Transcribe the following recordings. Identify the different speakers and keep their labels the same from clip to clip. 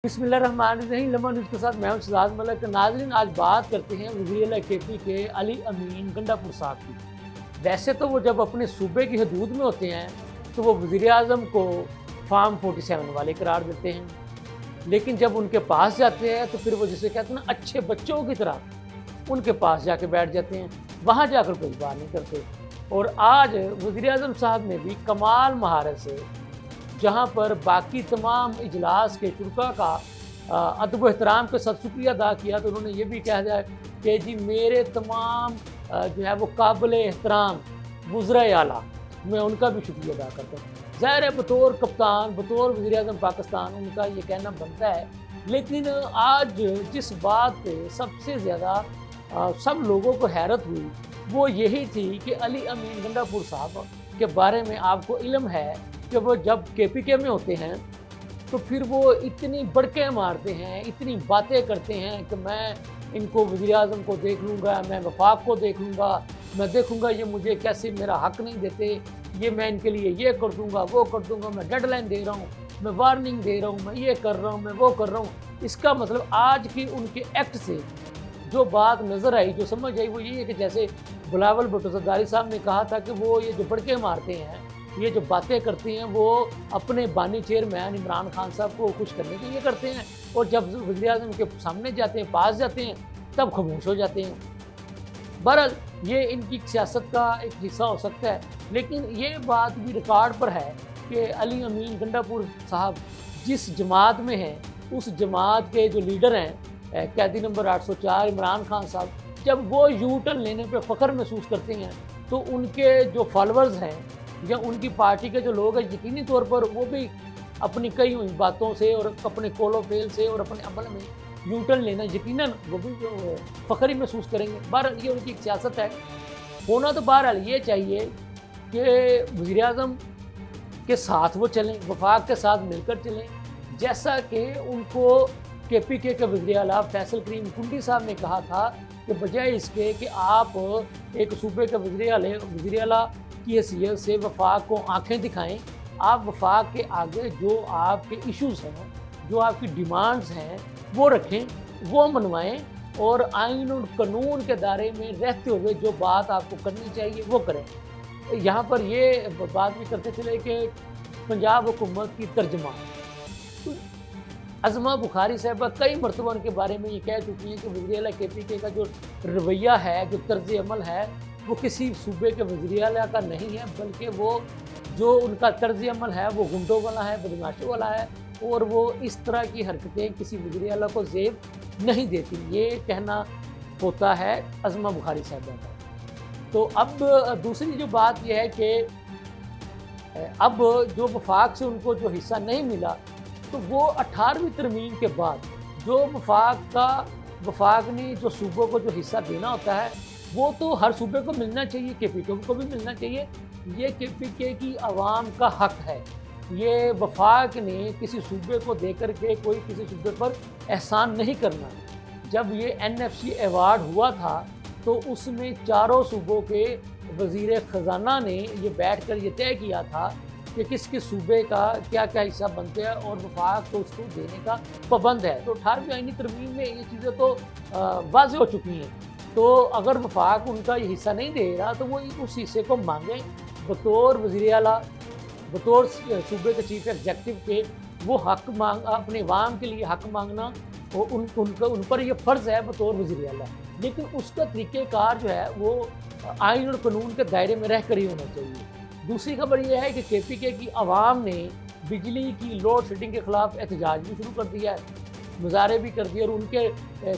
Speaker 1: बिस्मिल्लाहिर्रहमानिर्रहीम। लम्हा न्यूज़ के साथ मैं हूं शहजाद मलिक। नाज़रीन, आज बात करते हैं वज़ीर-ए-आला केपी के अली अमीन गंडापुर साहब की। वैसे तो वो जब अपने सूबे की हदूद में होते हैं तो वो वज़ीर-ए-आज़म को फार्म 47 वाले करार देते हैं, लेकिन जब उनके पास जाते हैं तो फिर वो जिसे कहते हैं ना अच्छे बच्चों की तरह उनके पास जाके बैठ जाते हैं, वहाँ जाकर कोई बात नहीं करते। और आज वज़ीर-ए-आज़म साहब ने भी कमाल महारत से जहाँ पर बाकी तमाम इजलास के शुरा का अदब एहतराम के साथ शुक्रिया अदा किया, तो उन्होंने ये भी कह दिया कि जी मेरे तमाम जो है वो काबिल एहतराम वज़ीर आला, मैं उनका भी शुक्रिया अदा करता हूँ। ज़ाहिर है बतौर कप्तान, बतौर वज़ीर-ए-आज़म पाकिस्तान उनका ये कहना बनता है, लेकिन आज जिस बात पे सबसे ज़्यादा सब लोगों को हैरत हुई वो यही थी कि अली अमीन गंडापुर साहब के बारे में आपको इल्म है कि वो जब केपीके में होते हैं तो फिर वो इतनी बड़के मारते हैं, इतनी बातें करते हैं कि मैं इनको वज़ीर-ए-आज़म को देख लूँगा, मैं वफाक को देख लूँगा, मैं देखूँगा ये मुझे कैसे मेरा हक़ नहीं देते, ये मैं इनके लिए ये कर दूँगा, वो कर दूँगा, मैं डेडलाइन दे रहा हूँ, मैं वार्निंग दे रहा हूँ, मैं ये कर रहा हूँ, मैं वो कर रहा हूँ। इसका मतलब आज की उनके एक्ट से जो बात नज़र आई, जो समझ आई, वो ये है कि जैसे बिलावल भुट्टो ज़रदारी साहब ने कहा था कि वो ये जो बड़के मारते हैं, ये जो बातें करते हैं, वो अपने बानी चेयरमैन इमरान खान साहब को खुश करने के लिए करते हैं, और जब वज़ीर-ए-आज़म के सामने जाते हैं, पास जाते हैं, तब खामोश हो जाते हैं। बहरहाल ये इनकी सियासत का एक हिस्सा हो सकता है, लेकिन ये बात भी रिकॉर्ड पर है कि अली अमीन गंडापुर साहब जिस जमात में हैं, उस जमात के जो लीडर हैं कैदी नंबर 804 इमरान खान साहब, जब वो यू टर्न लेने पर फ़ख्र महसूस करते हैं तो उनके जो फॉलोअर्स हैं या उनकी पार्टी के जो लोग हैं, यकीनी तौर पर वो भी अपनी कई हुई बातों से और अपने कोलो फेल से और अपने अमल में यू टर्न लेना यकीनन वो भी जो फ़ख्र ही महसूस करेंगे। बहरहाल ये उनकी एक सियासत है। होना तो बहरहाल ये चाहिए कि वज़ीर-ए-आज़म के साथ वो चलें, वफाक के साथ मिलकर चलें, जैसा कि उनको केपीके के वज़ीर-ए-आला फैसल करीम कुंडी साहब ने कहा था कि बजाय इसके कि आप एक सूबे के वज़ीर-ए-आला की हैसियत से वफाक को आंखें दिखाएं, आप वफाक के आगे जो आपके इश्यूज़ हैं, जो आपकी डिमांड्स हैं, वो रखें, वो मनवाएं, और आइन और कानून के दायरे में रहते हुए जो बात आपको करनी चाहिए वो करें। यहाँ पर ये बात भी करते चले कि पंजाब हुकूमत की तर्जमान अज़मा बुखारी साहबा कई मरतबा उनके बारे में ये कह चुकी हैं कि वज़ीर-ए-आला केपीके का जो रवैया है, जो तर्ज अमल है, वो किसी सूबे के वज़ीर-ए-आला का नहीं है, बल्कि वो जो उनका तर्ज अमल है वो गुंडों वाला है, बदमाशों वाला है, और वो इस तरह की हरकतें किसी वज़ीर-ए-आला को ज़ेब नहीं देती। ये कहना होता है अज़मा बुखारी साहबा का। तो अब दूसरी जो बात यह है कि अब जो वफाक से उनको जो हिस्सा नहीं मिला, तो वो 18वीं तरमीम के बाद जो वफाक ने जो सूबों को जो हिस्सा देना होता है वो तो हर सूबे को मिलना चाहिए, केपीके को भी मिलना चाहिए। ये केपीके की आवाम का हक है। ये वफाक ने किसी सूबे को देकर के कोई किसी सूबे पर एहसान नहीं करना। जब ये NFC अवार्ड हुआ था तो उसमें चारों सूबों के वज़ीर ख़जाना ने ये बैठ कर ये तय किया था कि किस किस सूबे का क्या क्या हिस्सा बनते हैं, और वफाक तो उसको देने का पाबंद है। तो 18वीं आईनी तरमीम में ये चीज़ें तो वाज़ेह हो चुकी हैं। तो अगर वफाक उनका ये हिस्सा नहीं दे रहा तो वो उस हिस्से को मांगें। बतौर वज़ीर-ए-आला, बतौर सूबे के चीफ एग्जीक्यूटिव के वो हक़ मांग अपने अवाम के लिए हक़ मांगना और उन पर यह फ़र्ज़ है बतौर वज़ीर-ए-आला, लेकिन उसका तरीक़ेकार जो है वो आइन और कानून के दायरे में रह कर ही होना चाहिए। दूसरी खबर यह है कि केपीके की आवाम ने बिजली की लोड शेडिंग के ख़िलाफ़ एहतजाज भी शुरू कर दिया है, मुजाहरे भी कर दिए, और उनके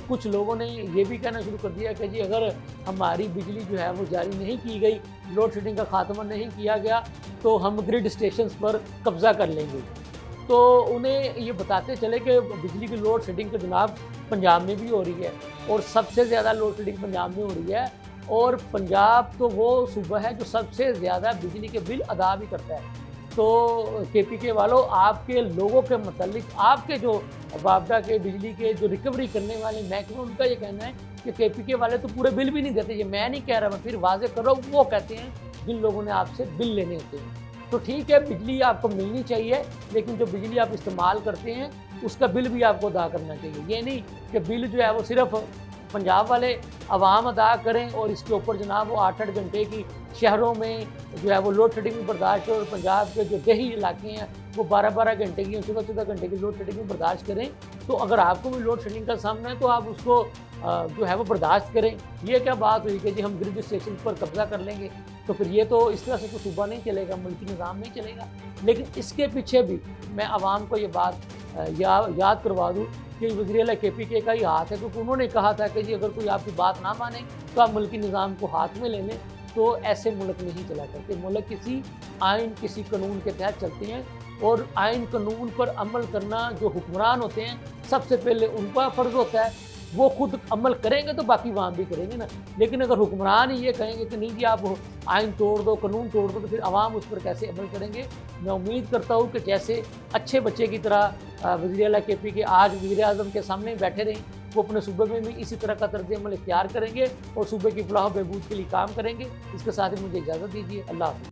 Speaker 1: कुछ लोगों ने ये भी कहना शुरू कर दिया कि जी अगर हमारी बिजली जो है वो जारी नहीं की गई, लोड शेडिंग का ख़ात्मा नहीं किया गया, तो हम ग्रिड स्टेशंस पर कब्ज़ा कर लेंगे। तो उन्हें ये बताते चले कि बिजली की लोड शेडिंग तो जनाब पंजाब में भी हो रही है, और सबसे ज़्यादा लोड शेडिंग पंजाब में हो रही है, और पंजाब तो वो सूबा है जो सबसे ज़्यादा बिजली के बिल अदा भी करता है। तो केपीके वालों, आपके लोगों के मतलब आपके जो वापडा के बिजली के जो रिकवरी करने वाले महकमे, उनका ये कहना है कि केपीके वाले तो पूरे बिल भी नहीं देते। ये मैं नहीं कह रहा, मैं फिर वाजे कर रहा हूँ, वो कहते हैं जिन लोगों ने आपसे बिल लेने होते हैं। तो ठीक है, बिजली आपको मिलनी चाहिए, लेकिन जो बिजली आप इस्तेमाल करते हैं उसका बिल भी आपको अदा करना चाहिए। ये नहीं कि बिल जो है वो सिर्फ पंजाब वाले अवाम अदा करें और इसके ऊपर जनाब वो 8-8 घंटे की शहरों में जो है वो लोड शेडिंग भी बर्दाश्त और पंजाब के जो देही इलाके हैं वो 12-12 घंटे की 14-14 घंटे की लोड शेडिंग भी बर्दाश्त करें। तो अगर आपको भी लोड शेडिंग का सामना है तो आप उसको जो है वो बर्दाश्त करें। ये क्या बात हुई कि जी हम ग्रिड स्टेशन पर कब्जा कर लेंगे, तो फिर ये तो इस तरह से तो सूबा नहीं चलेगा, मुल्की निज़ाम नहीं चलेगा। लेकिन इसके पीछे भी मैं आवाम को ये बात याद करवा दूँ कि वज़ीर-ए-आला KPK का ही हाथ है, क्योंकि उन्होंने कहा था कि जी अगर कोई आपकी बात ना माने तो आप मुल्की निज़ाम को हाथ में ले लें। तो ऐसे मुल्क नहीं चला करते, मुल्क किसी आइन किसी कानून के तहत चलते हैं और आइन कानून पर अमल करना जो हुक्मरान होते हैं सबसे पहले उनका फ़र्ज़ होता है। वो खुद अमल करेंगे तो बाकी वाम भी करेंगे ना। लेकिन अगर हुक्मरान ही ये कहेंगे कि नहीं जी आप आइन तोड़ दो, कानून तोड़ दो, तो फिर अवाम उस पर कैसे अमल करेंगे। मैं उम्मीद करता हूँ कि जैसे अच्छे बच्चे की तरह वज़ीर-ए-आला KPK आज वज़ीर-ए-आज़म के सामने बैठे रहें, वो अपने सूबे में भी इसी तरह का तर्ज़ अमल इख्तियार करेंगे और सूबे की फलाह बहबूद के लिए काम करेंगे। इसके साथ ही मुझे इजाज़त दीजिए। अल्लाह हाफ़िज़।